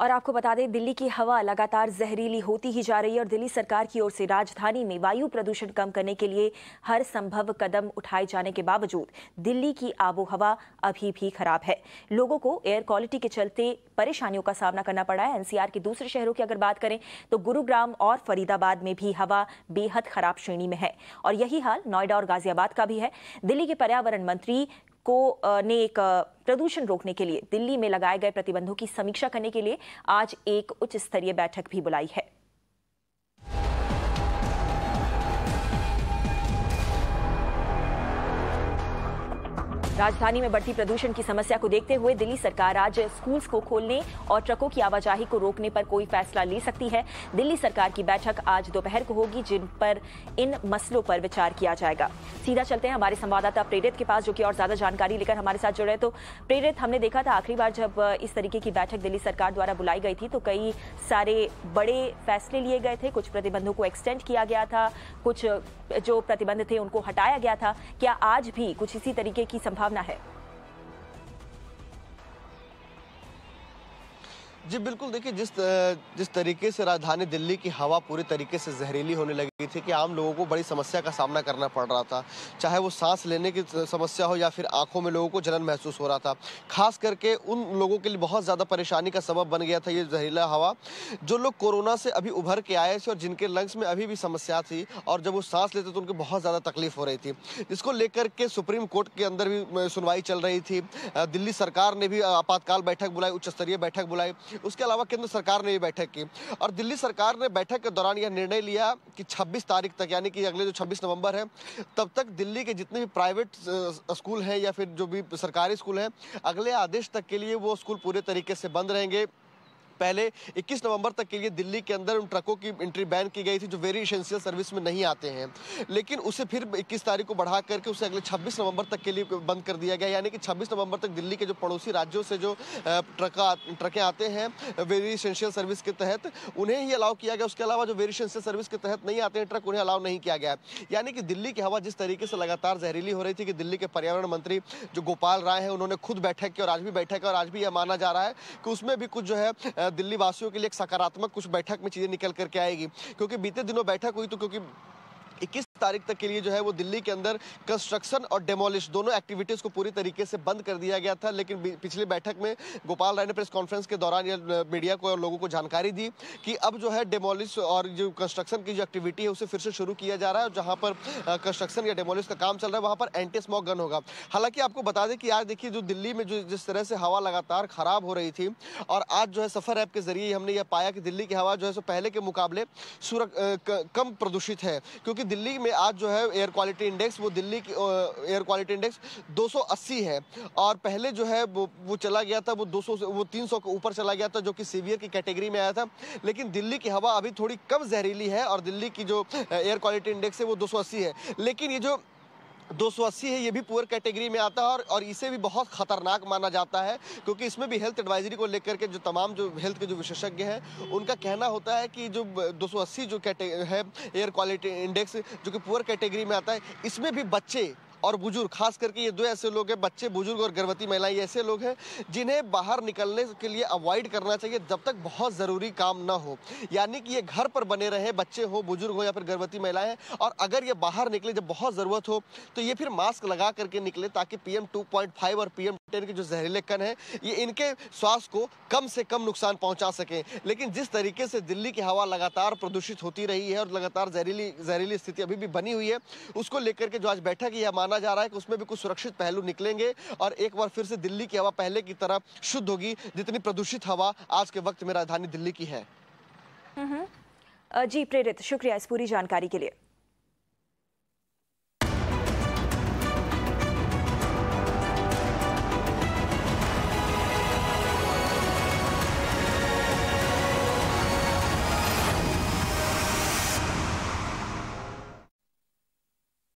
और आपको बता दें, दिल्ली की हवा लगातार जहरीली होती ही जा रही है और दिल्ली सरकार की ओर से राजधानी में वायु प्रदूषण कम करने के लिए हर संभव कदम उठाए जाने के बावजूद दिल्ली की आबो हवा अभी भी खराब है। लोगों को एयर क्वालिटी के चलते परेशानियों का सामना करना पड़ा है। एनसीआर के दूसरे शहरों की अगर बात करें तो गुरुग्राम और फरीदाबाद में भी हवा बेहद खराब श्रेणी में है और यही हाल नोएडा और गाजियाबाद का भी है। दिल्ली के पर्यावरण मंत्री ने एक प्रदूषण रोकने के लिए दिल्ली में लगाए गए प्रतिबंधों की समीक्षा करने के लिए आज एक उच्च स्तरीय बैठक भी बुलाई है। राजधानी में बढ़ती प्रदूषण की समस्या को देखते हुए दिल्ली सरकार आज स्कूल्स को खोलने और ट्रकों की आवाजाही को रोकने पर कोई फैसला ले सकती है। दिल्ली सरकार की बैठक आज दोपहर को होगी, जिन पर इन मसलों पर विचार किया जाएगा। सीधा चलते हैं हमारे संवाददाता प्रेरित के पास, जो कि और ज्यादा जानकारी लेकर हमारे साथ जुड़े। तो प्रेरित, हमने देखा था आखिरी बार जब इस तरीके की बैठक दिल्ली सरकार द्वारा बुलाई गई थी तो कई सारे बड़े फैसले लिए गए थे। कुछ प्रतिबंधों को एक्सटेंड किया गया था, कुछ जो प्रतिबंध थे उनको हटाया गया था। क्या आज भी कुछ इसी तरीके की संभावना है? जी बिल्कुल, देखिए जिस तरीके से राजधानी दिल्ली की हवा पूरी तरीके से जहरीली होने लगी थी कि आम लोगों को बड़ी समस्या का सामना करना पड़ रहा था, चाहे वो सांस लेने की समस्या हो या फिर आंखों में लोगों को जलन महसूस हो रहा था। खास करके उन लोगों के लिए बहुत ज़्यादा परेशानी का सबब बन गया था ये जहरीला हवा। जो लोग कोरोना से अभी उभर के आए थे और जिनके लंग्स में अभी भी समस्या थी और जब वो सांस लेते तो उनको बहुत ज़्यादा तकलीफ हो रही थी, इसको लेकर के सुप्रीम कोर्ट के अंदर भी सुनवाई चल रही थी। दिल्ली सरकार ने भी आपातकाल बैठक बुलाई, उच्च स्तरीय बैठक बुलाई। उसके अलावा केंद्र सरकार ने भी बैठक की और दिल्ली सरकार ने बैठक के दौरान यह निर्णय लिया कि 26 तारीख तक, यानी कि अगले जो 26 नवंबर है, तब तक दिल्ली के जितने भी प्राइवेट स्कूल हैं या फिर जो भी सरकारी स्कूल हैं, अगले आदेश तक के लिए वो स्कूल पूरे तरीके से बंद रहेंगे। पहले 21 नवंबर तक के लिए दिल्ली के अंदर उन ट्रकों की एंट्री बैन की गई थी जो वेरी एसेंशियल सर्विस में नहीं आते हैं, लेकिन उसे फिर 21 तारीख को बढ़ा करके उसे अगले 26 नवंबर तक के लिए बंद कर दिया गया। यानी कि 26 नवंबर तक दिल्ली के जो पड़ोसी राज्यों से जो ट्रकें आते हैं वेरी एसेंशियल सर्विस के तहत, उन्हें ही अलाउ किया गया। उसके अलावा जो वेरी एसेंशियल सर्विस के तहत नहीं आते हैं ट्रक, उन्हें अलाउ नहीं किया गया। यानी कि दिल्ली की हवा जिस तरीके से लगातार जहरीली हो रही थी कि दिल्ली के पर्यावरण मंत्री जो गोपाल राय हैं, उन्होंने खुद बैठक की और आज भी बैठक है और आज भी यह माना जा रहा है कि उसमें भी कुछ जो है दिल्ली वासियों के लिए एक सकारात्मक कुछ बैठक में चीजें निकल करके आएगी। क्योंकि बीते दिनों बैठक हुई तो क्योंकि 21 तारीख तक के लिए जो है वो दिल्ली के अंदर कंस्ट्रक्शन और डेमोलिश दोनों एक्टिविटीज को पूरी तरीके से बंद कर दिया गया था। लेकिन पिछली बैठक में गोपाल राय ने प्रेस कॉन्फ्रेंस के दौरान मीडिया को और लोगों को जानकारी दी कि अब जो है डेमोलिश और जो कंस्ट्रक्शन की जो एक्टिविटी है उसे फिर से शुरू किया जा रहा है और जहां पर कंस्ट्रक्शन या डेमोलिश का काम चल रहा है वहां पर एंटी स्मॉग गन होगा। हालांकि आपको बता दें कि आज देखिए जो दिल्ली में जो जिस तरह से हवा लगातार खराब हो रही थी और आज जो है सफर ऐप के जरिए हमने यह पाया कि दिल्ली की हवा जो है सो पहले के मुकाबले कम प्रदूषित है। क्योंकि दिल्ली में आज जो है एयर क्वालिटी इंडेक्स, वो दिल्ली की एयर क्वालिटी इंडेक्स 280 है और पहले जो है वो चला गया था, वो 200 से वो 300 के ऊपर चला गया था, जो कि सीवियर की कैटेगरी में आया था। लेकिन दिल्ली की हवा अभी थोड़ी कम जहरीली है और दिल्ली की जो एयर क्वालिटी इंडेक्स है वो 280 है। लेकिन ये जो 280 है ये भी पुअर कैटेगरी में आता है और इसे भी बहुत खतरनाक माना जाता है, क्योंकि इसमें भी हेल्थ एडवाइजरी को लेकर के जो तमाम जो हेल्थ के जो विशेषज्ञ हैं उनका कहना होता है कि जो 280 जो है एयर क्वालिटी इंडेक्स जो कि पुअर कैटेगरी में आता है, इसमें भी बच्चे और बुजुर्ग, खास करके ये दो ऐसे लोग हैं, बच्चे, बुजुर्ग और गर्भवती महिलाएं, ऐसे लोग हैं जिन्हें बाहर निकलने के लिए अवॉइड करना चाहिए जब तक बहुत ज़रूरी काम ना हो। यानी कि ये घर पर बने रहे, बच्चे हो, बुजुर्ग हो या फिर गर्भवती महिलाएं, और अगर ये बाहर निकले जब बहुत ज़रूरत हो तो ये फिर मास्क लगा करके निकले ताकि PM 2.5 और PM 10 के जो जहरीले कण हैं ये इनके स्वास्थ्य को कम से कम नुकसान पहुँचा सकें। लेकिन जिस तरीके से दिल्ली की हवा लगातार प्रदूषित होती रही है और लगातार जहरीली स्थिति अभी भी बनी हुई है, उसको लेकर के जो आज बैठक यह माना जा रहा है कि उसमें भी कुछ सुरक्षित पहलू निकलेंगे और एक बार फिर से दिल्ली की हवा पहले की तरह शुद्ध होगी जितनी प्रदूषित हवा आज के वक्त में राजधानी दिल्ली की है। जी प्रेरित, शुक्रिया इस पूरी जानकारी के लिए।